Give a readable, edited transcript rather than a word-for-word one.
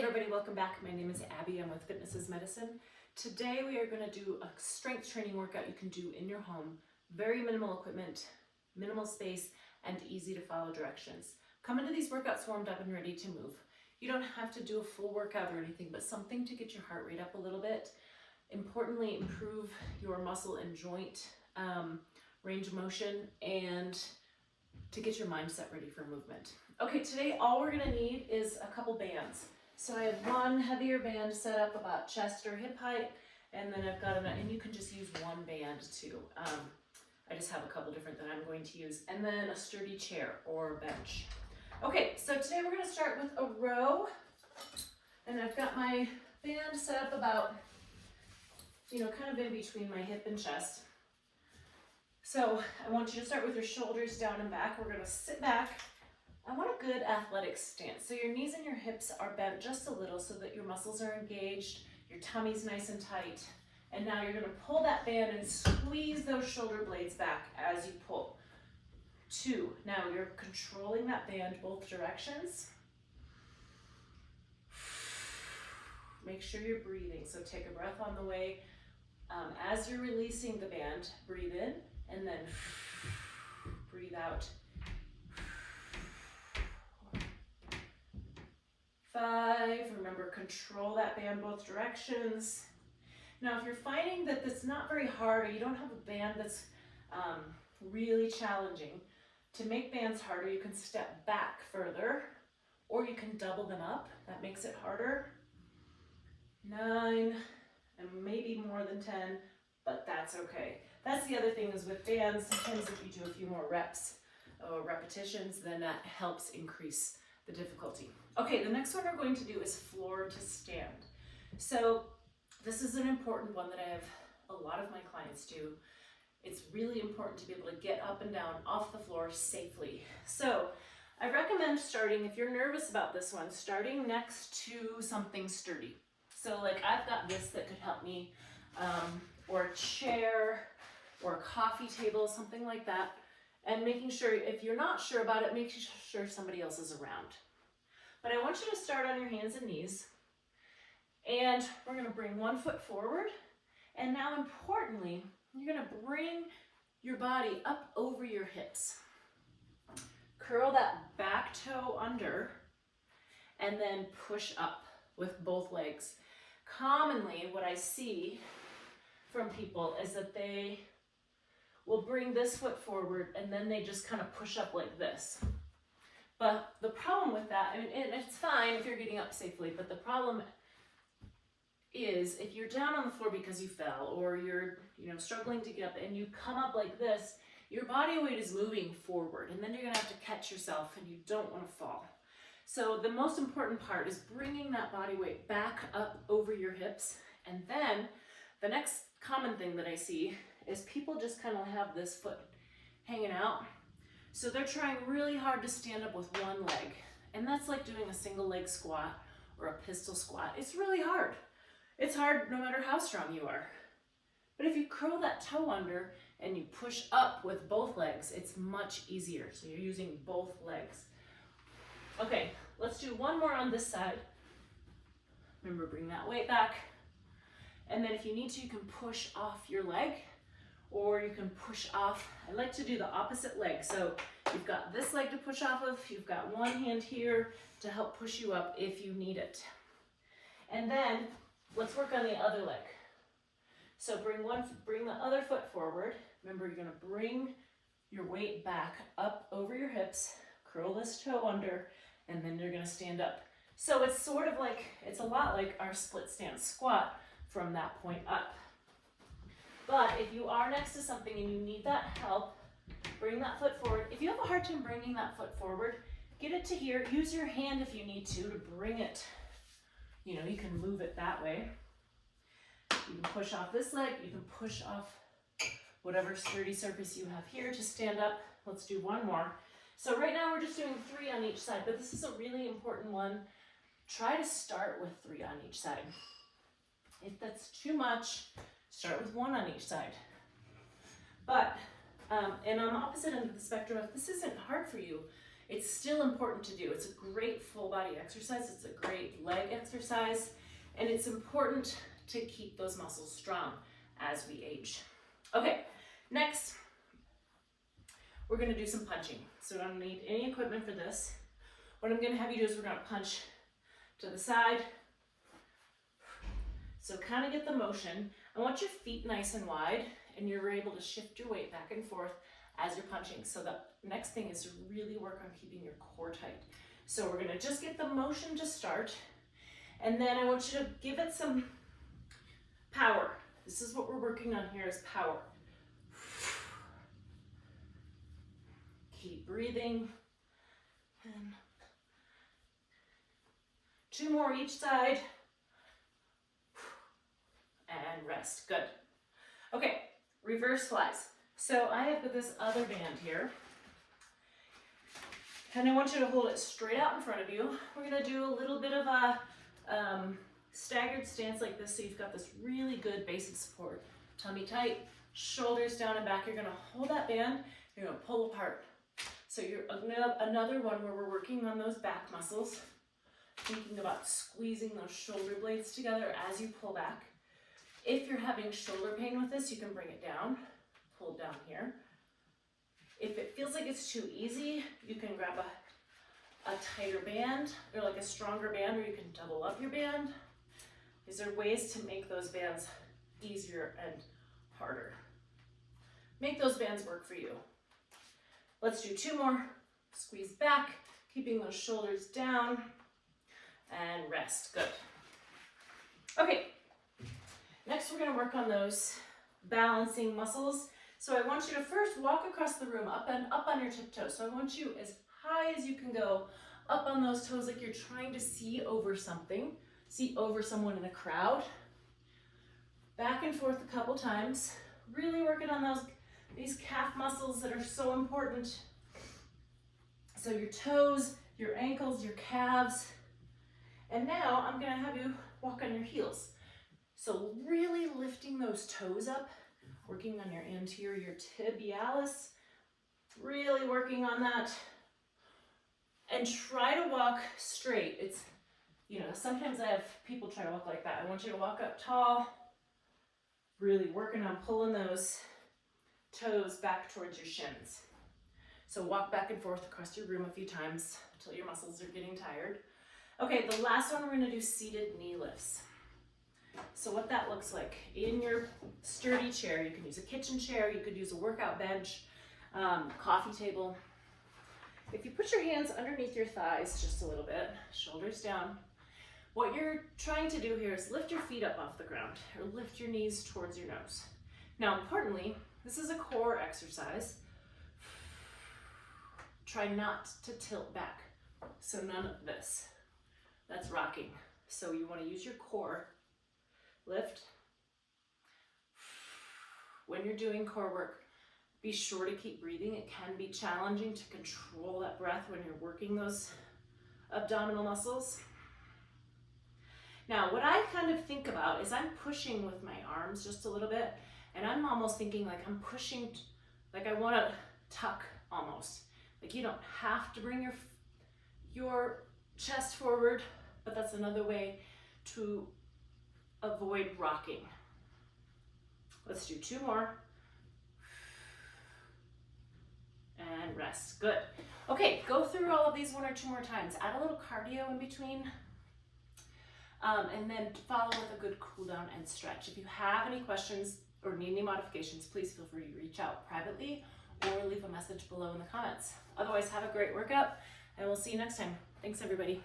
everybody, welcome back. My name is Abby. I'm with Fitness is Medicine. Today we are going to do a strength training workout you can do in your home. Very minimal equipment, minimal space, and easy to follow directions. Come into these workouts warmed up and ready to move. You don't have to do a full workout or anything, but something to get your heart rate up a little bit. Importantly, improve your muscle and joint range of motion and to get your mindset ready for movement. Okay, today all we're gonna need is a couple bands. So I have one heavier band set up about chest or hip height, and then I've got and you can just use one band too. I just have a couple different that I'm going to use, and then a sturdy chair or bench. Okay, so today we're gonna start with a row, and I've got my band set up about, kind of in between my hip and chest. So I want you to start with your shoulders down and back. We're gonna sit back. I want a good athletic stance. So your knees and your hips are bent just a little so that your muscles are engaged, your tummy's nice and tight. And now you're gonna pull that band and squeeze those shoulder blades back as you pull. 2, now you're controlling that band both directions. Make sure you're breathing, so take a breath on the way. As you're releasing the band, breathe in and then breathe out. 5, remember, control that band both directions. Now, if you're finding that it's not very hard or you don't have a band that's really challenging, to make bands harder, you can step back further or you can double them up. That makes it harder. 9, and maybe more than 10, but that's okay. That's the other thing is with bands, sometimes if you do a few more reps or repetitions, then that helps increase the difficulty. Okay, the next one we're going to do is floor to stand. So this is an important one that I have a lot of my clients do. It's really important to be able to get up and down off the floor safely. So I recommend starting, if you're nervous about this one, starting next to something sturdy. So like I've got this that could help me, or a chair or a coffee table, something like that. And making sure, if you're not sure about it, make sure somebody else is around. But I want you to start on your hands and knees. And we're gonna bring one foot forward. And now importantly, you're gonna bring your body up over your hips. Curl that back toe under and then push up with both legs. Commonly, what I see from people is that they will bring this foot forward and then they just kind of push up like this. But the problem with that, I mean, it's fine if you're getting up safely, but the problem is if you're down on the floor because you fell or you're struggling to get up and you come up like this, your body weight is moving forward and then you're gonna have to catch yourself and you don't wanna fall. So the most important part is bringing that body weight back up over your hips. And then the next common thing that I see is people just kind of have this foot hanging out. So they're trying really hard to stand up with one leg. And that's like doing a single leg squat or a pistol squat. It's really hard. It's hard no matter how strong you are. But if you curl that toe under and you push up with both legs, it's much easier. So you're using both legs. Okay, let's do one more on this side. Remember, bring that weight back. And then if you need to, you can push off your leg or you can push off. I like to do the opposite leg. So you've got this leg to push off of. You've got one hand here to help push you up if you need it. And then let's work on the other leg. So bring the other foot forward. Remember, you're gonna bring your weight back up over your hips, curl this toe under, and then you're gonna stand up. So it's sort of like, it's a lot like our split stance squat from that point up. But if you are next to something and you need that help, bring that foot forward. If you have a hard time bringing that foot forward, get it to here. Use your hand if you need to bring it. You can move it that way. You can push off this leg. You can push off whatever sturdy surface you have here to stand up. Let's do one more. So right now we're just doing 3 on each side, but this is a really important one. Try to start with 3 on each side. If that's too much, start with 1 on each side. But, and on the opposite end of the spectrum, if this isn't hard for you, It's still important to do. It's a great full body exercise. It's a great leg exercise. And it's important to keep those muscles strong as we age. Okay, next, we're gonna do some punching. So I don't need any equipment for this. What I'm gonna have you do is we're gonna punch to the side. So kind of get the motion. I want your feet nice and wide and you're able to shift your weight back and forth as you're punching. So the next thing is to really work on keeping your core tight. So we're gonna just get the motion to start, and then I want you to give it some power. This is what we're working on here, is power. Keep breathing. And 2 more each side. And rest, good. Okay, reverse flies. So I have got this other band here. And I want you to hold it straight out in front of you. We're gonna do a little bit of a staggered stance like this, so you've got this really good base of support. Tummy tight, shoulders down and back. You're gonna hold that band, you're gonna pull apart. So you're another one where we're working on those back muscles, thinking about squeezing those shoulder blades together as you pull back. If you're having shoulder pain with this, you can bring it down, pull it down here. If it feels like it's too easy, you can grab a tighter band or like a stronger band, or you can double up your band. These are ways to make those bands easier and harder. Make those bands work for you. Let's do 2 more. Squeeze back, keeping those shoulders down, and rest, good. Okay, next we're gonna work on those balancing muscles. So I want you to first walk across the room up and up on your tiptoes. So I want you as high as you can go up on those toes, like you're trying to see over something, see over someone in a crowd. Back and forth a couple times, really working on these calf muscles that are so important. So your toes, your ankles, your calves. And now I'm gonna have you walk on your heels. So really lifting those toes up, working on your anterior tibialis, really working on that. And try to walk straight. It's, you know, sometimes I have people try to walk like that. I want you to walk up tall, really working on pulling those toes back towards your shins. So walk back and forth across your room a few times until your muscles are getting tired. Okay, the last one, we're gonna do seated knee lifts. So what that looks like, in your sturdy chair, you can use a kitchen chair, you could use a workout bench, coffee table. If you put your hands underneath your thighs just a little bit, shoulders down, what you're trying to do here is lift your feet up off the ground or lift your knees towards your nose. Now, importantly, this is a core exercise. Try not to tilt back. So none of this. That's rocking. So you want to use your core. Lift. When you're doing core work, be sure to keep breathing. It can be challenging to control that breath when you're working those abdominal muscles. Now, what I kind of think about is I'm pushing with my arms just a little bit, and I'm almost thinking like I'm pushing, like I want to tuck almost. Like you don't have to bring your chest forward, but that's another way to avoid rocking. Let's do 2 more. And rest, good. Okay, go through all of these 1 or 2 more times. Add a little cardio in between. And then follow with a good cool down and stretch. If you have any questions or need any modifications, please feel free to reach out privately or leave a message below in the comments. Otherwise, have a great workout and we'll see you next time. Thanks everybody.